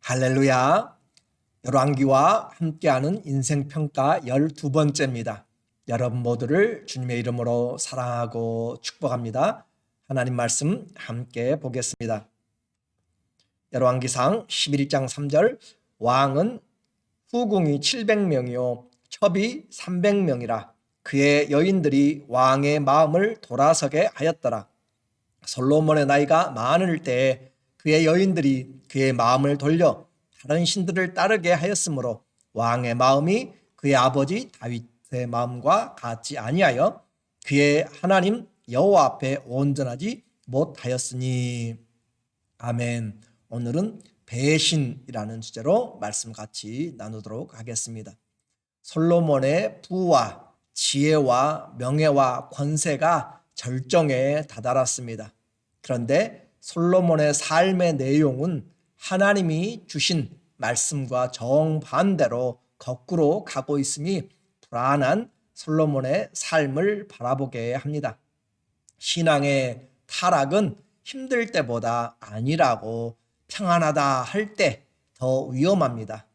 할렐루야. 열왕기와 함께하는 인생평가 12번째입니다. 여러분 모두를 주님의 이름으로 사랑하고 축복합니다. 하나님 말씀 함께 보겠습니다. 열왕기상 11장 3절 왕은 후궁이 700명이요 첩이 300명이라 그의 여인들이 왕의 마음을 돌아서게 하였더라. 솔로몬의 나이가 많을 때에 그의 여인들이 그의 마음을 돌려 다른 신들을 따르게 하였으므로 왕의 마음이 그의 아버지 다윗의 마음과 같지 아니하여 그의 하나님 여호와 앞에 온전하지 못하였으니. 아멘. 오늘은 배신이라는 주제로 말씀 같이 나누도록 하겠습니다. 솔로몬의 부와 지혜와 명예와 권세가 절정에 다다랐습니다. 그런데 솔로몬의 삶의 내용은 하나님이 주신 말씀과 정반대로 거꾸로 가고 있음이 불안한 솔로몬의 삶을 바라보게 합니다. 신앙의 타락은 힘들 때보다 안일하고 평안하다 할 때 더 위험합니다.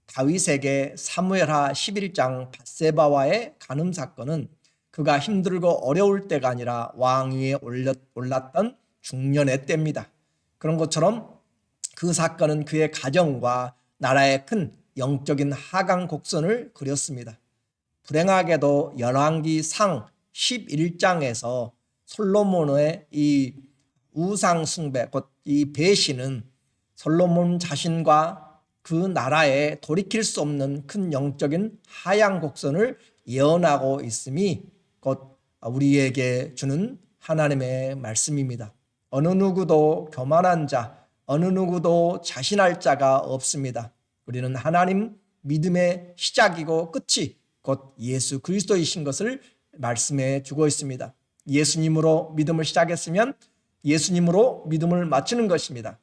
다윗에게 사무엘하 11장 밧세바와의 간음 사건은 그가 힘들고 어려울 때가 아니라 왕위에 올랐던 중년의 때입니다. 그런 것처럼 그 사건은 그의 가정과 나라의 큰 영적인 하강 곡선을 그렸습니다. 불행하게도 열왕기상 11장에서 솔로몬의 이 우상 숭배, 곧 이 배신은 솔로몬 자신과 그 나라에 돌이킬 수 없는 큰 영적인 하향 곡선을 예언하고 있음이 곧 우리에게 주는 하나님의 말씀입니다. 어느 누구도 교만한 자, 어느 누구도 자신할 자가 없습니다. 우리는 하나님 믿음의 시작이고 끝이 곧 예수 그리스도이신 것을 말씀해 주고 있습니다. 예수님으로 믿음을 시작했으면 예수님으로 믿음을 마치는 것입니다.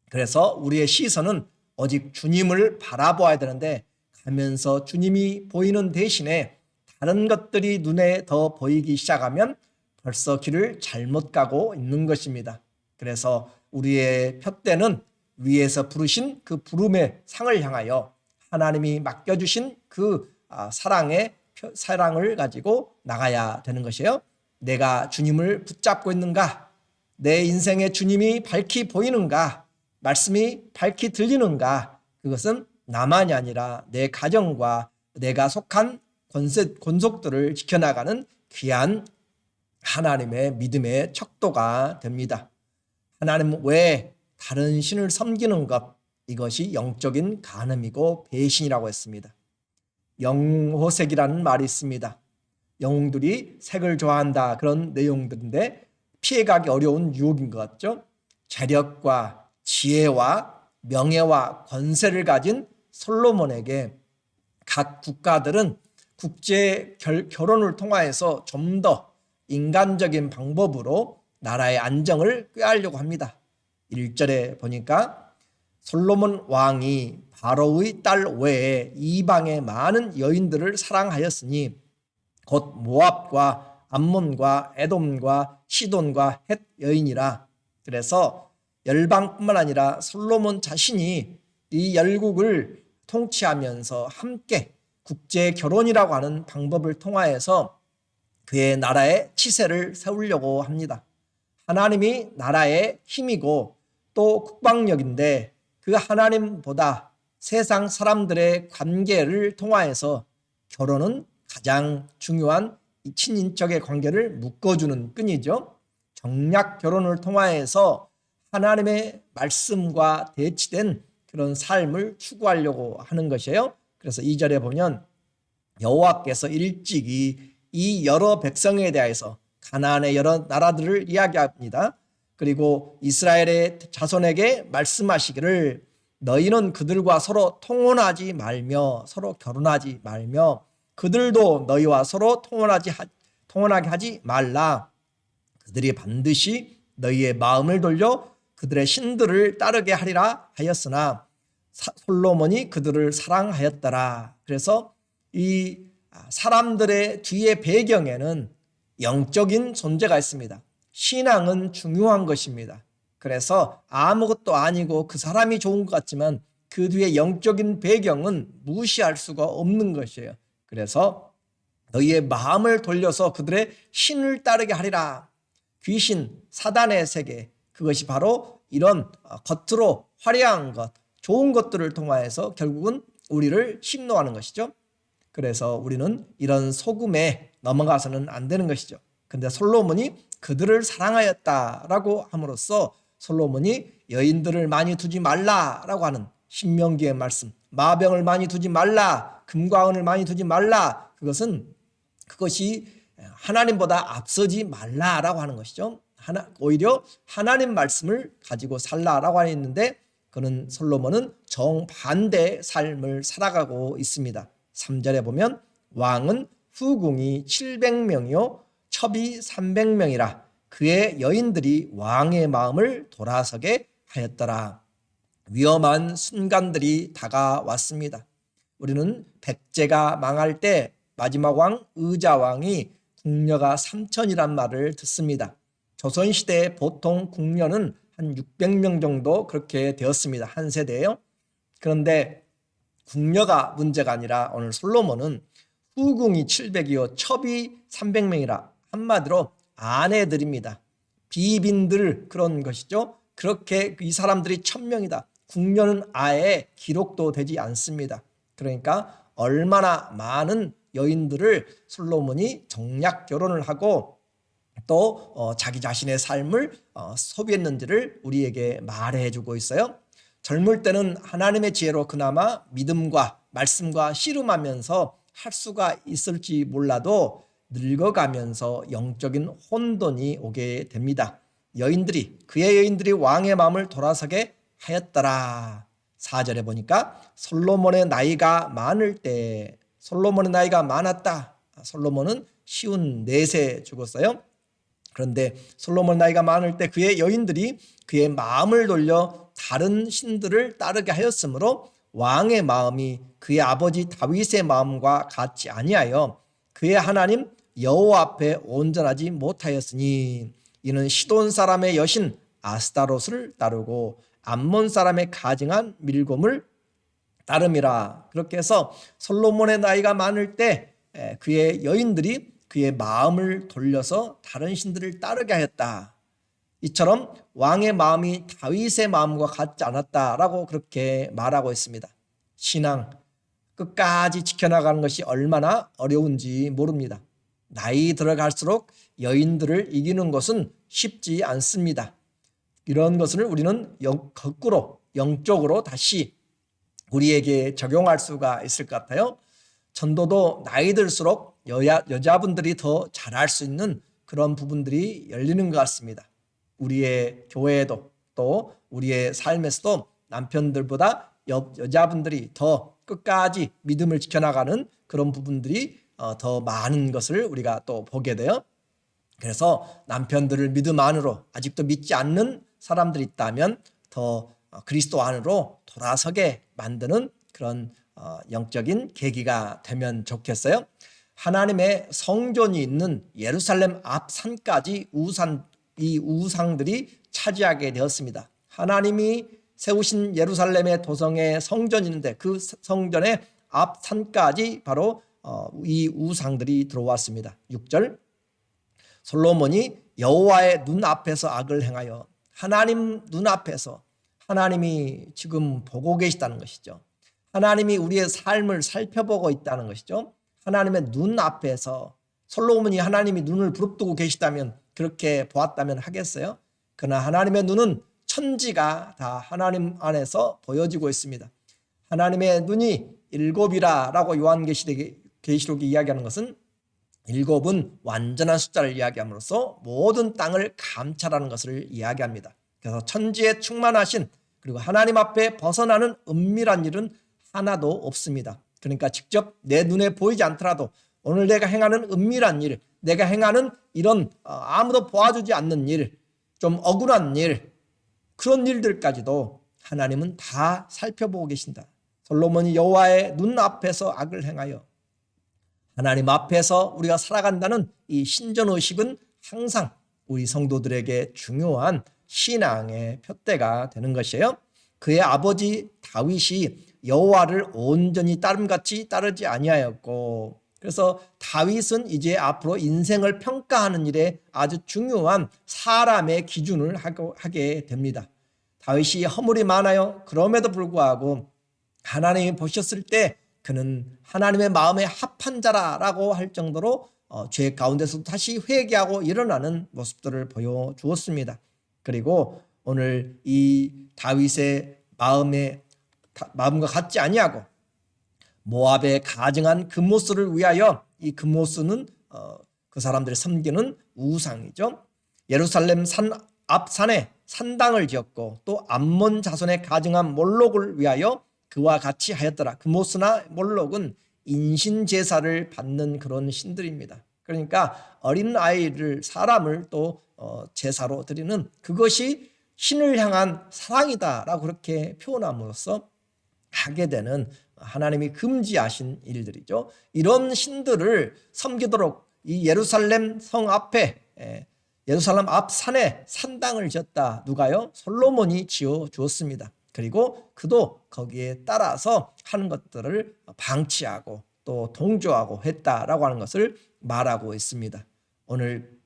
그래서 우리의 시선은 오직 주님을 바라보아야 되는데 가면서 주님이 보이는 대신에 다른 것들이 눈에 더 보이기 시작하면 벌써 길을 잘못 가고 있는 것입니다. 그래서 우리의 푯대는 위에서 부르신 그 부름의 상을 향하여 하나님이 맡겨주신 그 사랑을 가지고 나가야 되는 것이에요. 내가 주님을 붙잡고 있는가? 내 인생에 주님이 밝히 보이는가? 말씀이 밝히 들리는가? 그것은 나만이 아니라 내 가정과 내가 속한 권속들을 지켜나가는 귀한 하나님의 믿음의 척도가 됩니다. 하나님 외에 다른 신을 섬기는 것, 이것이 영적인 간음이고 배신이라고 했습니다. 영호색이라는 말이 있습니다. 영웅들이 색을 좋아한다, 그런 내용들인데 피해가기 어려운 유혹인 것 같죠. 재력과 지혜와 명예와 권세를 가진 솔로몬에게 각 국가들은 국제 결혼을 통하여서 좀 더 인간적인 방법으로 나라의 안정을 꾀하려고 합니다. 1절에 보니까 솔로몬 왕이 바로의 딸 외에 이방의 많은 여인들을 사랑하였으니 곧 모압과 암몬과 에돔과 시돈과 헷 여인이라. 그래서 열방뿐만 아니라 솔로몬 자신이 이 열국을 통치하면서 함께 국제 결혼이라고 하는 방법을 통하여서 그의 나라의 치세를 세우려고 합니다. 하나님이 나라의 힘이고 또 국방력인데 그 하나님보다 세상 사람들의 관계를 통하여서 결혼은 가장 중요한 친인척의 관계를 묶어주는 끈이죠. 정략 결혼을 통하여서 하나님의 말씀과 대치된 그런 삶을 추구하려고 하는 것이에요. 그래서 2절에 보면 여호와께서 일찍이 이 여러 백성에 대해서 가나안의 여러 나라들을 이야기합니다. 그리고 이스라엘의 자손에게 말씀하시기를 너희는 그들과 서로 통혼하지 말며 서로 결혼하지 말며 그들도 너희와 서로 통혼하게 하지 말라. 그들이 반드시 너희의 마음을 돌려 그들의 신들을 따르게 하리라 하였으나 솔로몬이 그들을 사랑하였더라. 그래서 이 사람들의 뒤의 배경에는 영적인 존재가 있습니다. 신앙은 중요한 것입니다. 그래서 아무것도 아니고 그 사람이 좋은 것 같지만 그 뒤에 영적인 배경은 무시할 수가 없는 것이에요. 그래서 너희의 마음을 돌려서 그들의 신을 따르게 하리라. 귀신, 사단의 세계, 그것이 바로 이런 겉으로 화려한 것, 좋은 것들을 통하여서 결국은 우리를 심노하는 것이죠. 그래서 우리는 이런 속음에 넘어가서는 안 되는 것이죠. 근데 솔로몬이 그들을 사랑하였다라고 함으로써 솔로몬이 여인들을 많이 두지 말라라고 하는 신명기의 말씀, 마병을 많이 두지 말라, 금과 은을 많이 두지 말라, 그것이 하나님보다 앞서지 말라라고 하는 것이죠. 오히려 하나님 말씀을 가지고 살라라고 했는데 그는 솔로몬은 정반대의 삶을 살아가고 있습니다. 3절에 보면 왕은 후궁이 700명이요 첩이 300명이라 그의 여인들이 왕의 마음을 돌아서게 하였더라. 위험한 순간들이 다가왔습니다. 우리는 백제가 망할 때 마지막 왕 의자왕이 궁녀가 3천이란 말을 듣습니다. 조선시대에 보통 궁녀는 한 600명 정도 그렇게 되었습니다. 한 세대예요. 그런데 궁녀가 문제가 아니라 오늘 솔로몬은 후궁이 700이요 첩이 300명이라 한마디로 아내들입니다. 비빈들 그런 것이죠. 그렇게 이 사람들이 1000명이다. 궁녀는 아예 기록도 되지 않습니다. 그러니까 얼마나 많은 여인들을 솔로몬이 정략 결혼을 하고 또 자기 자신의 삶을 소비했는지를 우리에게 말해주고 있어요. 젊을 때는 하나님의 지혜로 그나마 믿음과 말씀과 씨름하면서 할 수가 있을지 몰라도 늙어가면서 영적인 혼돈이 오게 됩니다. 그의 여인들이 왕의 마음을 돌아서게 하였더라. 4절에 보니까 솔로몬의 나이가 많았다. 솔로몬은 54세 죽었어요. 그런데 솔로몬 나이가 많을 때 그의 여인들이 그의 마음을 돌려 다른 신들을 따르게 하였으므로 왕의 마음이 그의 아버지 다윗의 마음과 같지 아니하여 그의 하나님 여호와 앞에 온전하지 못하였으니 이는 시돈 사람의 여신 아스타롯을 따르고 암몬 사람의 가증한 밀곰을 따름이라. 그렇게 해서 솔로몬의 나이가 많을 때 그의 여인들이 그의 마음을 돌려서 다른 신들을 따르게 하였다. 이처럼 왕의 마음이 다윗의 마음과 같지 않았다라고 그렇게 말하고 있습니다. 신앙 끝까지 지켜나가는 것이 얼마나 어려운지 모릅니다. 나이 들어갈수록 여인들을 이기는 것은 쉽지 않습니다. 이런 것을 우리는 거꾸로 영적으로 다시 우리에게 적용할 수가 있을 것 같아요. 전도도 나이 들수록 여자분들이 더 잘할 수 있는 그런 부분들이 열리는 것 같습니다. 우리의 교회에도 또 우리의 삶에서도 남편들보다 여자분들이 더 끝까지 믿음을 지켜나가는 그런 부분들이 더 많은 것을 우리가 또 보게 돼요. 그래서 남편들을 믿음 안으로 아직도 믿지 않는 사람들이 있다면 더 그리스도 안으로 돌아서게 만드는 그런 영적인 계기가 되면 좋겠어요. 하나님의 성전이 있는 예루살렘 앞 산까지 이 우상들이 차지하게 되었습니다. 하나님이 세우신 예루살렘의 도성에 성전이 있는데 그 성전의 앞 산까지 바로 이 우상들이 들어왔습니다. 6절 솔로몬이 여호와의 눈앞에서 악을 행하여 하나님 눈앞에서 하나님이 지금 보고 계시다는 것이죠. 하나님이 우리의 삶을 살펴보고 있다는 것이죠. 하나님의 눈앞에서 솔로몬이 하나님이 눈을 부릅뜨고 계시다면 그렇게 보았다면 하겠어요? 그러나 하나님의 눈은 천지가 다 하나님 안에서 보여지고 있습니다. 하나님의 눈이 7이라고 요한계시록이 이야기하는 것은 7은 완전한 숫자를 이야기함으로써 모든 땅을 감찰하는 것을 이야기합니다. 그래서 천지에 충만하신 그리고 하나님 앞에 벗어나는 은밀한 일은 하나도 없습니다. 그러니까 직접 내 눈에 보이지 않더라도 오늘 내가 행하는 은밀한 일, 내가 행하는 이런 아무도 보아주지 않는 일, 좀 억울한 일, 그런 일들까지도 하나님은 다 살펴보고 계신다. 솔로몬이 여호와의 눈앞에서 악을 행하여 하나님 앞에서 우리가 살아간다는 이 신전의식은 항상 우리 성도들에게 중요한 신앙의 표대가 되는 것이에요. 그의 아버지 다윗이 여호와를 온전히 따름같이 따르지 아니하였고, 그래서 다윗은 이제 앞으로 인생을 평가하는 일에 아주 중요한 사람의 기준을 하게 됩니다. 다윗이 허물이 많아요. 그럼에도 불구하고 하나님이 보셨을 때 그는 하나님의 마음에 합한 자라고 할 정도로 죄 가운데서 다시 회개하고 일어나는 모습들을 보여주었습니다. 그리고 오늘 이 다윗의 마음과 같지 아니하고 모압에 가증한 금모스를 위하여, 이 금모스는 그 사람들이 섬기는 우상이죠. 예루살렘 산 앞산에 산당을 지었고 또 암몬 자손에 가증한 몰록을 위하여 그와 같이 하였더라. 금모스나 몰록은 인신 제사를 받는 그런 신들입니다. 그러니까 어린 아이를, 사람을 또 제사로 드리는, 그것이 신을 향한 사랑이다라고 그렇게 표현함으로써 하게 되는 하나님이 금지하신 일들이죠. 이런 신들을 섬기도록 이 예루살렘 성 앞에, 예루살렘 앞 산에 산당을 지었다. 누가요? 솔로몬이 지어 주었습니다. 그리고 그도 거기에 따라서 하는 것들을 방치하고 또 동조하고 했다라고 하는 것을 말하고 있습니다. 오늘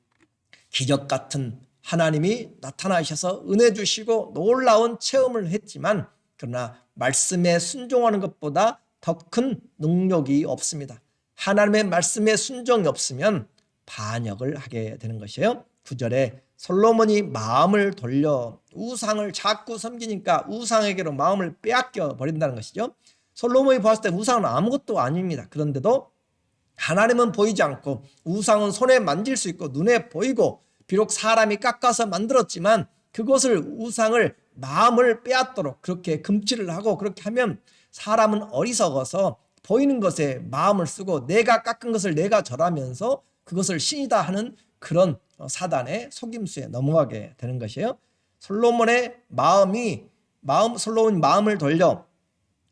기적 같은 하나님이 나타나셔서 은혜 주시고 놀라운 체험을 했지만, 그러나 말씀에 순종하는 것보다 더 큰 능력이 없습니다. 하나님의 말씀에 순종이 없으면 반역을 하게 되는 것이에요. 9절에 솔로몬이 마음을 돌려 우상을 자꾸 섬기니까 우상에게로 마음을 빼앗겨 버린다는 것이죠. 솔로몬이 보았을 때 우상은 아무것도 아닙니다. 그런데도 하나님은 보이지 않고 우상은 손에 만질 수 있고 눈에 보이고, 비록 사람이 깎아서 만들었지만 그것을, 우상을 마음을 빼앗도록 그렇게 금치를 하고, 그렇게 하면 사람은 어리석어서 보이는 것에 마음을 쓰고 내가 깎은 것을 내가 절하면서 그것을 신이다 하는 그런 사단의 속임수에 넘어가게 되는 것이에요. 솔로몬의 마음을 돌려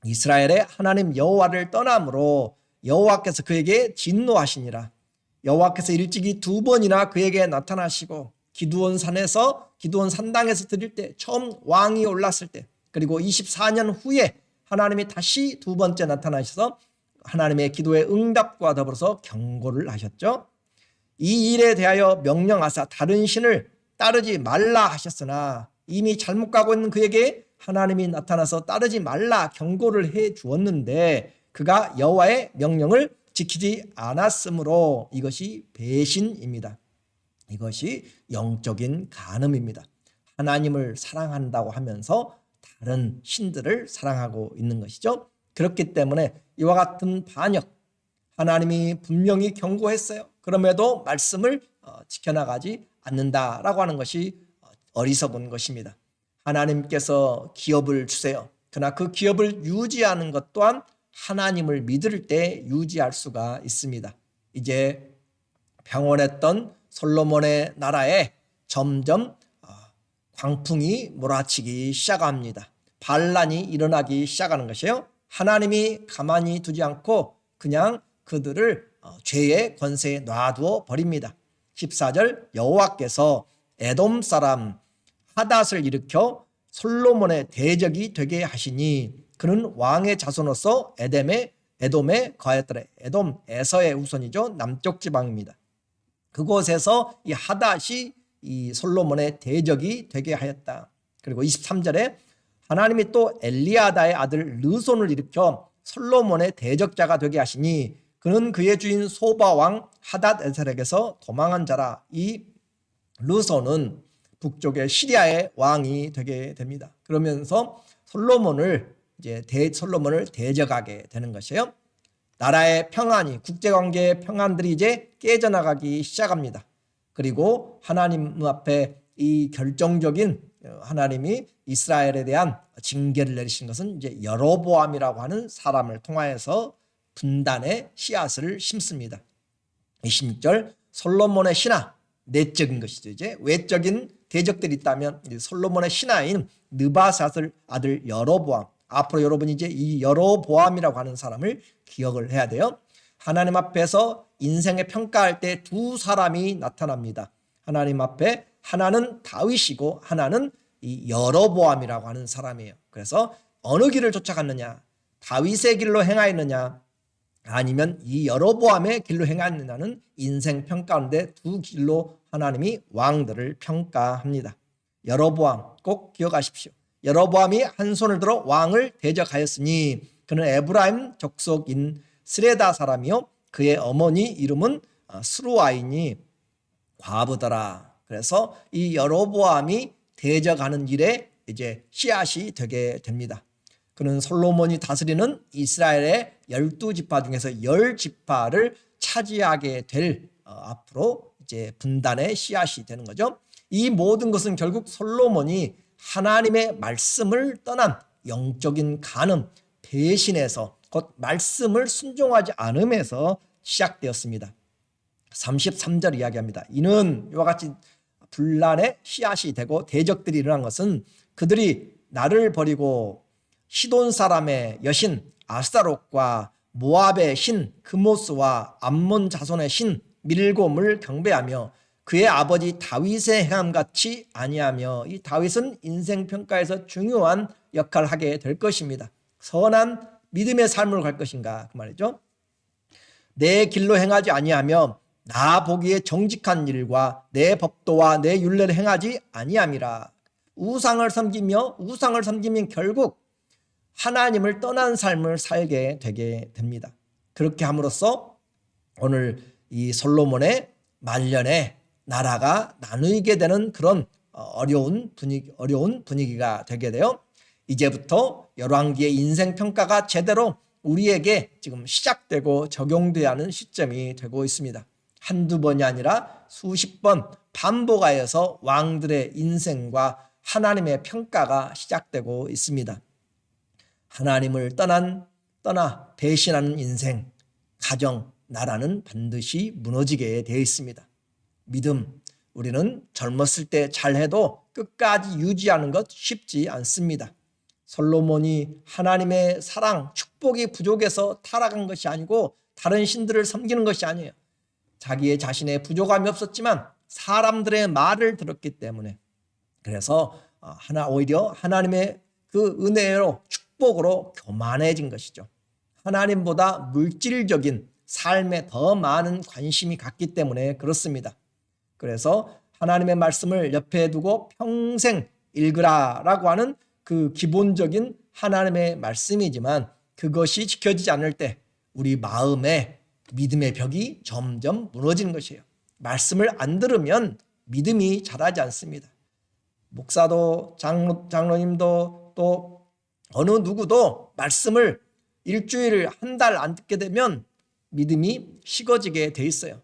이스라엘의 하나님 여호와를 떠남으로 여호와께서 그에게 진노하시니라. 여호와께서 일찍이 2번이나 그에게 나타나시고 기드온 산당에서 드릴 때, 처음 왕이 올랐을 때, 그리고 24년 후에 하나님이 다시 2번째 나타나셔서 하나님의 기도의 응답과 더불어서 경고를 하셨죠. 이 일에 대하여 명령하사 다른 신을 따르지 말라 하셨으나, 이미 잘못 가고 있는 그에게 하나님이 나타나서 따르지 말라 경고를 해 주었는데 그가 여호와의 명령을 지키지 않았으므로 이것이 배신입니다. 이것이 영적인 간음입니다. 하나님을 사랑한다고 하면서 다른 신들을 사랑하고 있는 것이죠. 그렇기 때문에 이와 같은 반역, 하나님이 분명히 경고했어요. 그럼에도 말씀을 지켜나가지 않는다라고 하는 것이 어리석은 것입니다. 하나님께서 기업을 주세요. 그러나 그 기업을 유지하는 것 또한 하나님을 믿을 때 유지할 수가 있습니다. 이제 평온했던 솔로몬의 나라에 점점 광풍이 몰아치기 시작합니다. 반란이 일어나기 시작하는 것이에요. 하나님이 가만히 두지 않고 그냥 그들을 죄의 권세에 놔두어 버립니다. 14절, 여호와께서 에돔 사람 하닷을 일으켜 솔로몬의 대적이 되게 하시니 그는 왕의 자손으로서 에돔에 거하였더라. 에돔, 에서의 후손이죠. 남쪽 지방입니다. 그곳에서 이 하닷이 이 솔로몬의 대적이 되게 하였다. 그리고 23절에 하나님이 또 엘리아다의 아들 르손을 일으켜 솔로몬의 대적자가 되게 하시니 그는 그의 주인 소바 왕 하닷에셀에게서 도망한 자라. 이 르손은 북쪽의 시리아의 왕이 되게 됩니다. 그러면서 솔로몬을 대적하게 되는 것이에요. 나라의 평안이, 국제관계의 평안들이 이제 깨져나가기 시작합니다. 그리고 하나님 앞에 이 결정적인, 하나님이 이스라엘에 대한 징계를 내리신 것은 이제 여로보암이라고 하는 사람을 통하여서 분단의 씨앗을 심습니다. 26절, 솔로몬의 신하, 내적인 것이죠. 이제 외적인 대적들이 있다면 솔로몬의 신하인 느바삿의 아들 여로보암, 앞으로 여러분이 이제 이 여로보암이라고 하는 사람을 기억을 해야 돼요. 하나님 앞에서 인생의 평가할 때 두 사람이 나타납니다. 하나님 앞에 하나는 다윗이고 하나는 이 여로보암이라고 하는 사람이에요. 그래서 어느 길을 쫓아갔느냐? 다윗의 길로 행하였느냐? 아니면 이 여로보암의 길로 행하느냐는 인생 평가인데 두 길로 하나님이 왕들을 평가합니다. 여로보암 꼭 기억하십시오. 여로보암이 한 손을 들어 왕을 대적하였으니 그는 에브라임 족속인 스레다 사람이요 그의 어머니 이름은 스루아이니 과부더라. 그래서 이 여로보암이 대적하는 일에 이제 씨앗이 되게 됩니다. 그는 솔로몬이 다스리는 이스라엘의 12지파 중에서 10지파를 차지하게 될 앞으로 이제 분단의 씨앗이 되는 거죠. 이 모든 것은 결국 솔로몬이 하나님의 말씀을 떠난 영적인 간음, 배신에서 곧 말씀을 순종하지 않음에서 시작되었습니다. 33절 이야기합니다. 이는 이와 같이 분란의 씨앗이 되고 대적들이 일어난 것은 그들이 나를 버리고 시돈 사람의 여신 아스타롯과 모압의 신 그모스와 암몬 자손의 신 밀곰을 경배하며 그의 아버지 다윗의 행함같이 아니하며, 이 다윗은 인생평가에서 중요한 역할을 하게 될 것입니다. 선한 믿음의 삶을 갈 것인가 그 말이죠. 내 길로 행하지 아니하며 나 보기에 정직한 일과 내 법도와 내 율례를 행하지 아니함이라. 우상을 섬기면 결국 하나님을 떠난 삶을 살게 되게 됩니다. 그렇게 함으로써 오늘 이 솔로몬의 말년에 나라가 나누게 되는 그런 어려운 분위기가 되게 돼요. 이제부터 열왕기의 인생평가가 제대로 우리에게 지금 시작되고 적용돼야 하는 시점이 되고 있습니다. 한두 번이 아니라 수십 번 반복하여서 왕들의 인생과 하나님의 평가가 시작되고 있습니다. 하나님을 떠나 배신하는 인생, 가정, 나라는 반드시 무너지게 되어 있습니다. 믿음, 우리는 젊었을 때 잘해도 끝까지 유지하는 것 쉽지 않습니다. 솔로몬이 하나님의 사랑, 축복이 부족해서 타락한 것이 아니고 다른 신들을 섬기는 것이 아니에요. 자기의 자신의 부족함이 없었지만 사람들의 말을 들었기 때문에, 그래서 오히려 하나님의 그 은혜로 축복으로 교만해진 것이죠. 하나님보다 물질적인 삶에 더 많은 관심이 갔기 때문에 그렇습니다. 그래서 하나님의 말씀을 옆에 두고 평생 읽으라라고 하는 그 기본적인 하나님의 말씀이지만 그것이 지켜지지 않을 때 우리 마음에 믿음의 벽이 점점 무너지는 것이에요. 말씀을 안 들으면 믿음이 자라지 않습니다. 목사도 장로님도 또 어느 누구도 말씀을 일주일 한 달 안 듣게 되면 믿음이 식어지게 돼 있어요.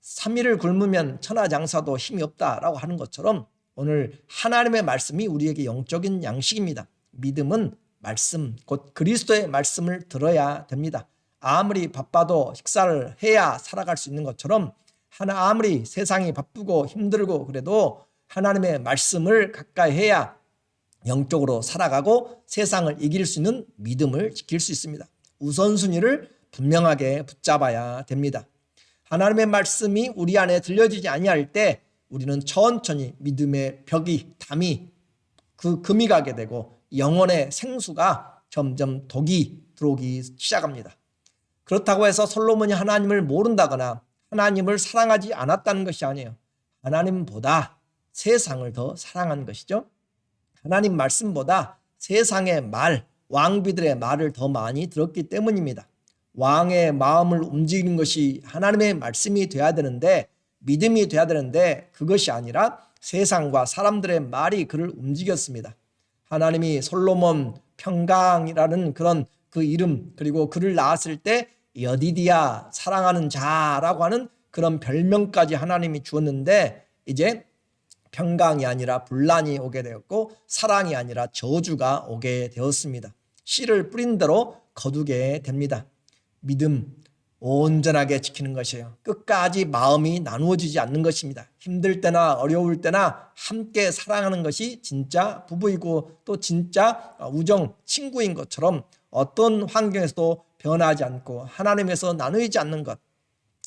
3일을 굶으면 천하장사도 힘이 없다라고 하는 것처럼 오늘 하나님의 말씀이 우리에게 영적인 양식입니다. 믿음은 말씀, 곧 그리스도의 말씀을 들어야 됩니다. 아무리 바빠도 식사를 해야 살아갈 수 있는 것처럼 아무리 세상이 바쁘고 힘들고 그래도 하나님의 말씀을 가까이 해야 영적으로 살아가고 세상을 이길 수 있는 믿음을 지킬 수 있습니다. 우선순위를 분명하게 붙잡아야 됩니다. 하나님의 말씀이 우리 안에 들려지지 아니할 때 우리는 천천히 믿음의 담이 금이 가게 되고 영혼의 생수가 점점 독이 들어오기 시작합니다. 그렇다고 해서 솔로몬이 하나님을 모른다거나 하나님을 사랑하지 않았다는 것이 아니에요. 하나님보다 세상을 더 사랑한 것이죠. 하나님 말씀보다 세상의 말, 왕비들의 말을 더 많이 들었기 때문입니다. 왕의 마음을 움직이는 것이 하나님의 말씀이 돼야 되는데, 믿음이 돼야 되는데 그것이 아니라 세상과 사람들의 말이 그를 움직였습니다. 하나님이 솔로몬 평강이라는 그런 그 이름, 그리고 그를 낳았을 때 여디디야 사랑하는 자라고 하는 그런 별명까지 하나님이 주었는데 이제 평강이 아니라 분란이 오게 되었고 사랑이 아니라 저주가 오게 되었습니다. 씨를 뿌린 대로 거두게 됩니다. 믿음 온전하게 지키는 것이에요. 끝까지 마음이 나누어지지 않는 것입니다. 힘들 때나 어려울 때나 함께 사랑하는 것이 진짜 부부이고 또 진짜 우정 친구인 것처럼 어떤 환경에서도 변하지 않고 하나님에서 나누지 않는 것,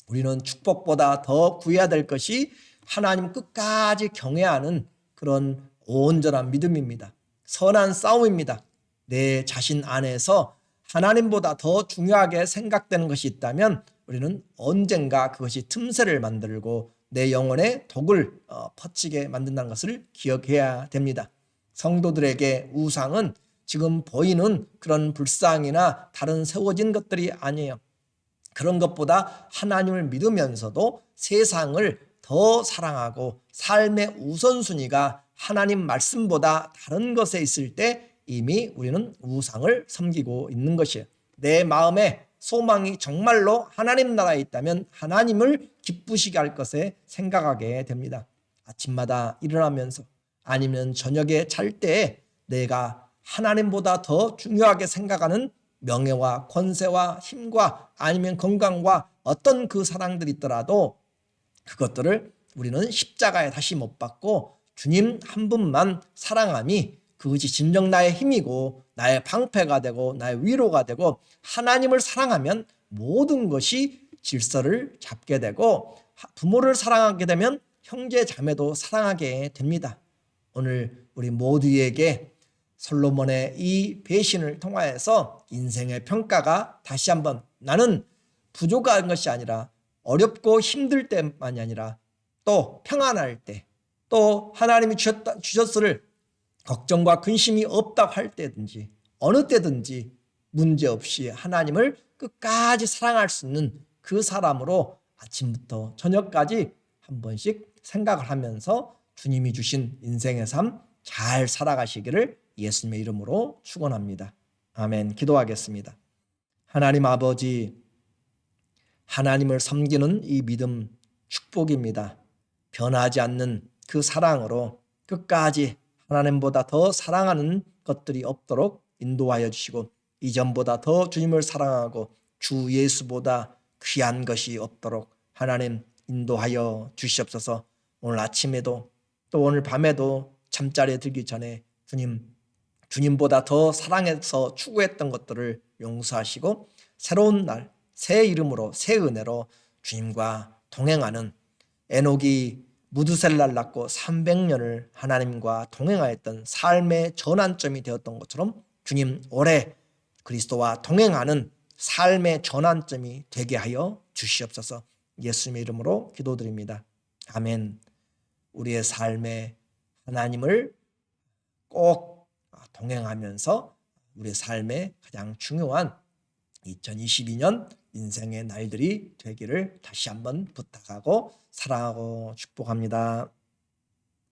우리는 축복보다 더 구해야 될 것이 하나님 끝까지 경외하는 그런 온전한 믿음입니다. 선한 싸움입니다. 내 자신 안에서 하나님보다 더 중요하게 생각되는 것이 있다면 우리는 언젠가 그것이 틈새를 만들고 내 영혼에 독을 퍼치게 만든다는 것을 기억해야 됩니다. 성도들에게 우상은 지금 보이는 그런 불상이나 다른 세워진 것들이 아니에요. 그런 것보다 하나님을 믿으면서도 세상을 더 사랑하고 삶의 우선순위가 하나님 말씀보다 다른 것에 있을 때 이미 우리는 우상을 섬기고 있는 것이에요. 내 마음에 소망이 정말로 하나님 나라에 있다면 하나님을 기쁘시게 할 것에 생각하게 됩니다. 아침마다 일어나면서 아니면 저녁에 잘 때 내가 하나님보다 더 중요하게 생각하는 명예와 권세와 힘과 아니면 건강과 어떤 그 사랑들이 있더라도 그것들을 우리는 십자가에 다시 못 박고 주님 한 분만 사랑함이 그것이 진정 나의 힘이고 나의 방패가 되고 나의 위로가 되고 하나님을 사랑하면 모든 것이 질서를 잡게 되고 부모를 사랑하게 되면 형제 자매도 사랑하게 됩니다. 오늘 우리 모두에게 솔로몬의 이 배신을 통하여서 인생의 평가가 다시 한번 나는 부족한 것이 아니라 어렵고 힘들 때만이 아니라 또 평안할 때 또 하나님이 주셨을 걱정과 근심이 없다고 할 때든지 어느 때든지 문제없이 하나님을 끝까지 사랑할 수 있는 그 사람으로 아침부터 저녁까지 한 번씩 생각을 하면서 주님이 주신 인생의 삶 잘 살아가시기를 예수님의 이름으로 축원합니다. 아멘. 기도하겠습니다. 하나님 아버지, 하나님을 섬기는 이 믿음 축복입니다. 변하지 않는 그 사랑으로 끝까지 하나님보다 더 사랑하는 것들이 없도록 인도하여 주시고 이전보다 더 주님을 사랑하고 주 예수보다 귀한 것이 없도록 하나님 인도하여 주시옵소서. 오늘 아침에도 또 오늘 밤에도 잠자리에 들기 전에 주님보다 더 사랑해서 추구했던 것들을 용서하시고 새로운 날 새 이름으로 새 은혜로 주님과 동행하는 에녹이 무드셀라를 낳고 300년을 하나님과 동행하였던 삶의 전환점이 되었던 것처럼 주님 올해 그리스도와 동행하는 삶의 전환점이 되게 하여 주시옵소서. 예수님의 이름으로 기도드립니다. 아멘. 우리의 삶에 하나님을 꼭 동행하면서 우리의 삶의 가장 중요한 2022년 인생의 날들이 되기를 다시 한번 부탁하고 사랑하고 축복합니다.